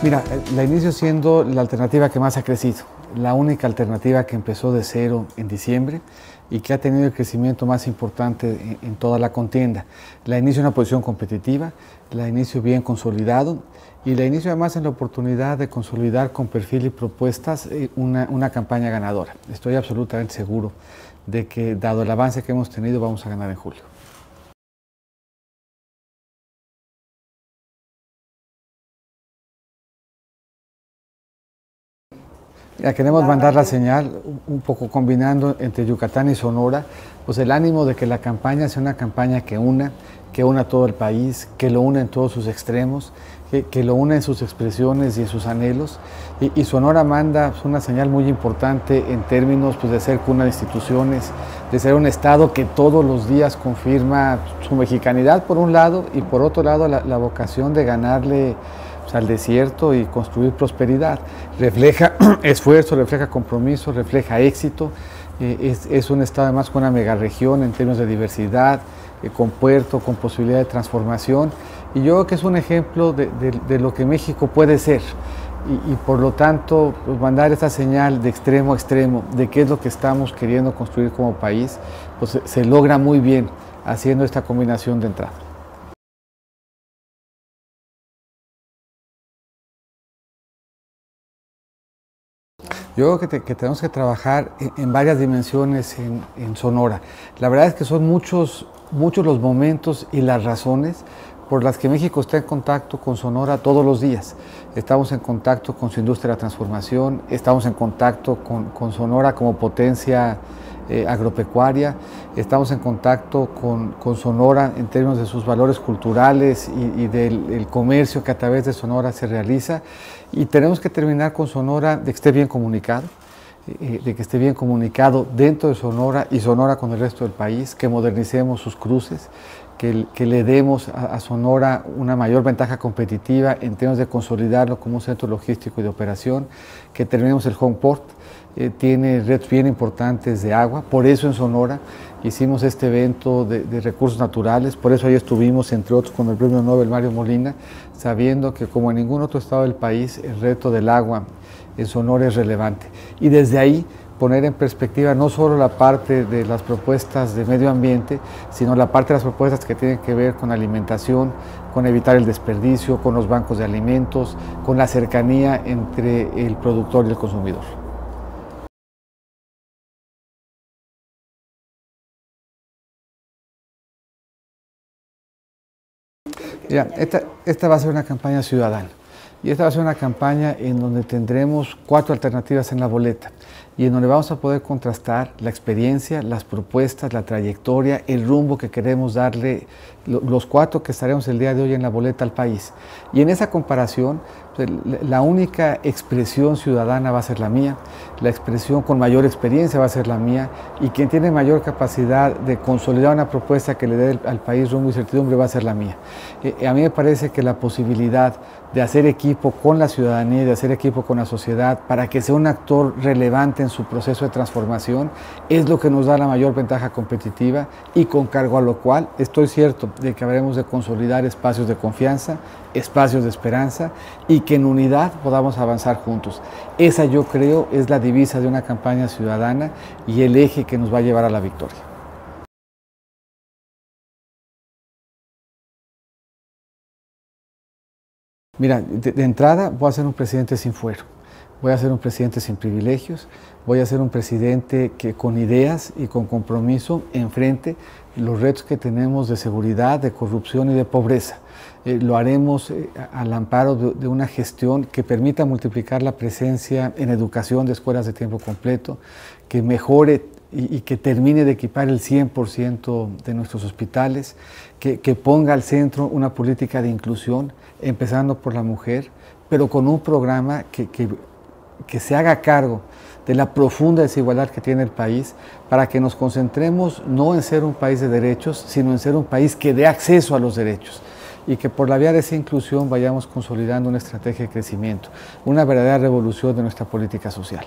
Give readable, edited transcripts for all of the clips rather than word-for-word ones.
Mira, la inicio siendo la alternativa que más ha crecido, la única alternativa que empezó de cero en diciembre y que ha tenido el crecimiento más importante en toda la contienda. La inicio en una posición competitiva, la inicio bien consolidado y la inicio además en la oportunidad de consolidar con perfil y propuestas una campaña ganadora. Estoy absolutamente seguro de que, dado el avance que hemos tenido, vamos a ganar en julio. Ya queremos mandar la señal, un poco combinando entre Yucatán y Sonora, pues el ánimo de que la campaña sea una campaña que una a todo el país, que lo una en todos sus extremos, que lo una en sus expresiones y en sus anhelos. Y Sonora manda pues, una señal muy importante en términos pues, de ser cuna de instituciones, de ser un estado que todos los días confirma su mexicanidad por un lado y por otro lado la vocación de ganarle al desierto y construir prosperidad. Refleja esfuerzo, refleja compromiso, refleja éxito. Es un estado además con una megaregión en términos de diversidad, con puerto, con posibilidad de transformación. Y yo creo que es un ejemplo de lo que México puede ser. Y por lo tanto, pues mandar esta señal de extremo a extremo de qué es lo que estamos queriendo construir como país, pues se logra muy bien haciendo esta combinación de entrada. Yo creo que tenemos que trabajar en varias dimensiones en Sonora. La verdad es que son muchos los momentos y las razones por las que México está en contacto con Sonora todos los días. Estamos en contacto con su industria de la transformación, estamos en contacto con Sonora como potencia agropecuaria, estamos en contacto con Sonora en términos de sus valores culturales y del comercio que a través de Sonora se realiza, y tenemos que terminar con Sonora de que esté bien comunicado, de que esté bien comunicado dentro de Sonora y Sonora con el resto del país, que modernicemos sus cruces, que le demos a Sonora una mayor ventaja competitiva en términos de consolidarlo como un centro logístico y de operación, que terminemos el home port. Tiene retos bien importantes de agua, por eso en Sonora hicimos este evento de recursos naturales, por eso ahí estuvimos, entre otros, con el premio Nobel Mario Molina, sabiendo que como en ningún otro estado del país, el reto del agua en Sonora es relevante. Y desde ahí poner en perspectiva no solo la parte de las propuestas de medio ambiente, sino la parte de las propuestas que tienen que ver con alimentación, con evitar el desperdicio, con los bancos de alimentos, con la cercanía entre el productor y el consumidor. Mira, esta va a ser una campaña ciudadana y esta va a ser una campaña en donde tendremos 4 alternativas en la boleta y en donde vamos a poder contrastar la experiencia, las propuestas, la trayectoria, el rumbo que queremos darle los 4 que estaremos el día de hoy en la boleta al país. Y en esa comparación, la única expresión ciudadana va a ser la mía, la expresión con mayor experiencia va a ser la mía, y quien tiene mayor capacidad de consolidar una propuesta que le dé al país rumbo y certidumbre va a ser la mía. A mí me parece que la posibilidad de hacer equipo con la ciudadanía y de hacer equipo con la sociedad para que sea un actor relevante en su proceso de transformación es lo que nos da la mayor ventaja competitiva, y con cargo a lo cual estoy cierto de que habremos de consolidar espacios de confianza, espacios de esperanza, y que en unidad podamos avanzar juntos. Esa, yo creo, es la divisa de una campaña ciudadana y el eje que nos va a llevar a la victoria. Mira, de entrada voy a ser un presidente sin fuero, voy a ser un presidente sin privilegios, voy a ser un presidente que con ideas y con compromiso enfrente los retos que tenemos de seguridad, de corrupción y de pobreza. Lo haremos al amparo de una gestión que permita multiplicar la presencia en educación de escuelas de tiempo completo, que mejore y que termine de equipar el 100% de nuestros hospitales, que ponga al centro una política de inclusión, empezando por la mujer, pero con un programa que se haga cargo de la profunda desigualdad que tiene el país, para que nos concentremos no en ser un país de derechos, sino en ser un país que dé acceso a los derechos, y que por la vía de esa inclusión vayamos consolidando una estrategia de crecimiento, una verdadera revolución de nuestra política social.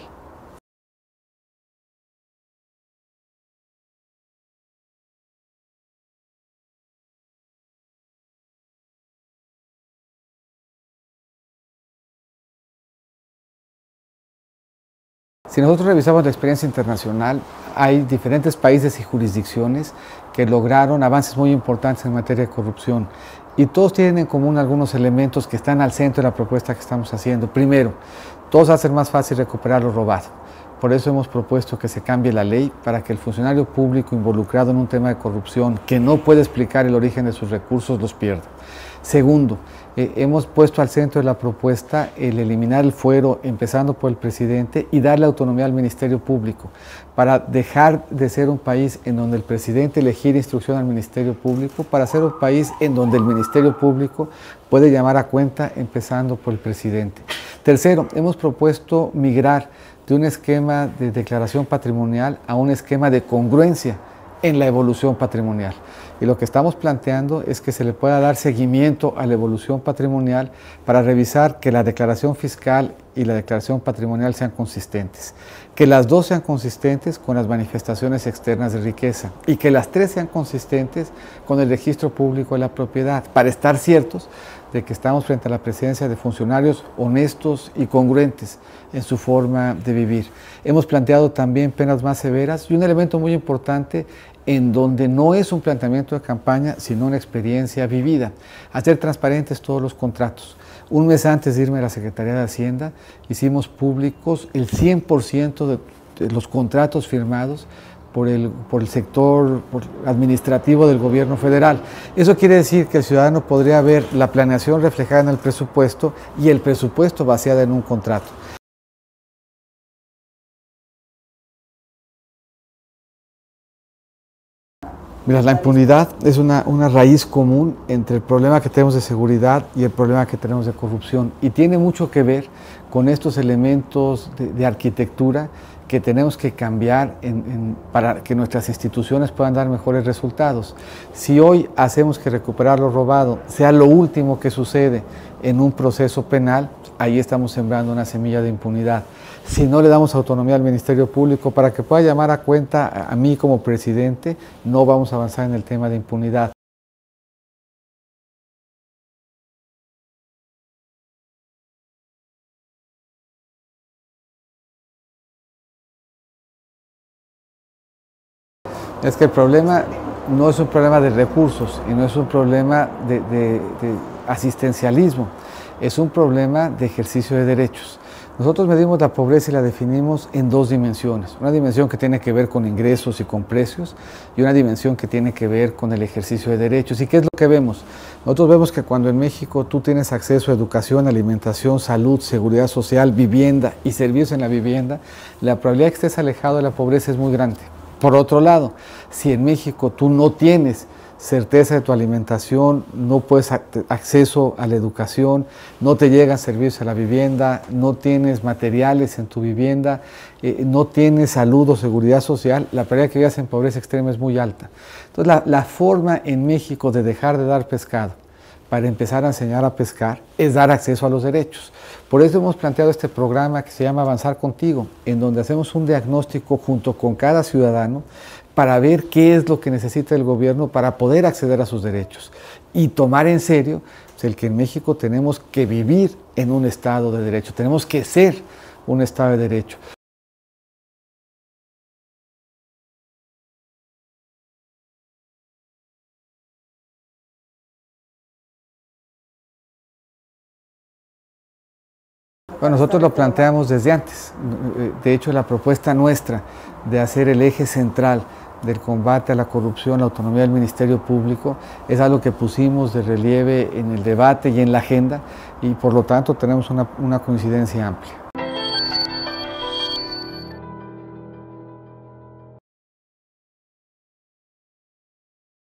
Si nosotros revisamos la experiencia internacional, hay diferentes países y jurisdicciones que lograron avances muy importantes en materia de corrupción y todos tienen en común algunos elementos que están al centro de la propuesta que estamos haciendo. Primero, todos hacen más fácil recuperar lo robado. Por eso hemos propuesto que se cambie la ley para que el funcionario público involucrado en un tema de corrupción que no puede explicar el origen de sus recursos los pierda. Segundo, hemos puesto al centro de la propuesta el eliminar el fuero, empezando por el presidente, y darle autonomía al Ministerio Público, para dejar de ser un país en donde el presidente le gira instrucción al Ministerio Público, para ser un país en donde el Ministerio Público puede llamar a cuenta, empezando por el presidente. Tercero, hemos propuesto migrar de un esquema de declaración patrimonial a un esquema de congruencia en la evolución patrimonial. Y lo que estamos planteando es que se le pueda dar seguimiento a la evolución patrimonial para revisar que la declaración fiscal y la declaración patrimonial sean consistentes, que las dos sean consistentes con las manifestaciones externas de riqueza y que las tres sean consistentes con el registro público de la propiedad, para estar ciertos de que estamos frente a la presencia de funcionarios honestos y congruentes en su forma de vivir. Hemos planteado también penas más severas y un elemento muy importante en donde no es un planteamiento de campaña, sino una experiencia vivida, hacer transparentes todos los contratos. Un mes antes de irme a la Secretaría de Hacienda, hicimos públicos el 100% de los contratos firmados por el sector administrativo del gobierno federal. Eso quiere decir que el ciudadano podría ver la planeación reflejada en el presupuesto y el presupuesto vaciado en un contrato. Mira, la impunidad es una raíz común entre el problema que tenemos de seguridad y el problema que tenemos de corrupción, y tiene mucho que ver con estos elementos de arquitectura que tenemos que cambiar para que nuestras instituciones puedan dar mejores resultados. Si hoy hacemos que recuperar lo robado sea lo último que sucede en un proceso penal, ahí estamos sembrando una semilla de impunidad. Si no le damos autonomía al Ministerio Público para que pueda llamar a cuenta a mí como presidente, no vamos a avanzar en el tema de impunidad. Es que el problema no es un problema de recursos y no es un problema de asistencialismo, es un problema de ejercicio de derechos. Nosotros medimos la pobreza y la definimos en dos dimensiones. Una dimensión que tiene que ver con ingresos y con precios y una dimensión que tiene que ver con el ejercicio de derechos. ¿Y qué es lo que vemos? Nosotros vemos que cuando en México tú tienes acceso a educación, alimentación, salud, seguridad social, vivienda y servicios en la vivienda, la probabilidad de que estés alejado de la pobreza es muy grande. Por otro lado, si en México tú no tienes certeza de tu alimentación, no puedes acceso a la educación, no te llegan servicios a la vivienda, no tienes materiales en tu vivienda, no tienes salud o seguridad social, la probabilidad de que vivas en pobreza extrema es muy alta. Entonces, la forma en México de dejar de dar pescado para empezar a enseñar a pescar es dar acceso a los derechos. Por eso hemos planteado este programa que se llama Avanzar Contigo, en donde hacemos un diagnóstico junto con cada ciudadano para ver qué es lo que necesita el gobierno para poder acceder a sus derechos y tomar en serio el que en México tenemos que vivir en un Estado de Derecho, tenemos que ser un Estado de Derecho. Bueno, nosotros lo planteamos desde antes. De hecho, la propuesta nuestra de hacer el eje central del combate a la corrupción, la autonomía del Ministerio Público, es algo que pusimos de relieve en el debate y en la agenda, y por lo tanto tenemos una coincidencia amplia.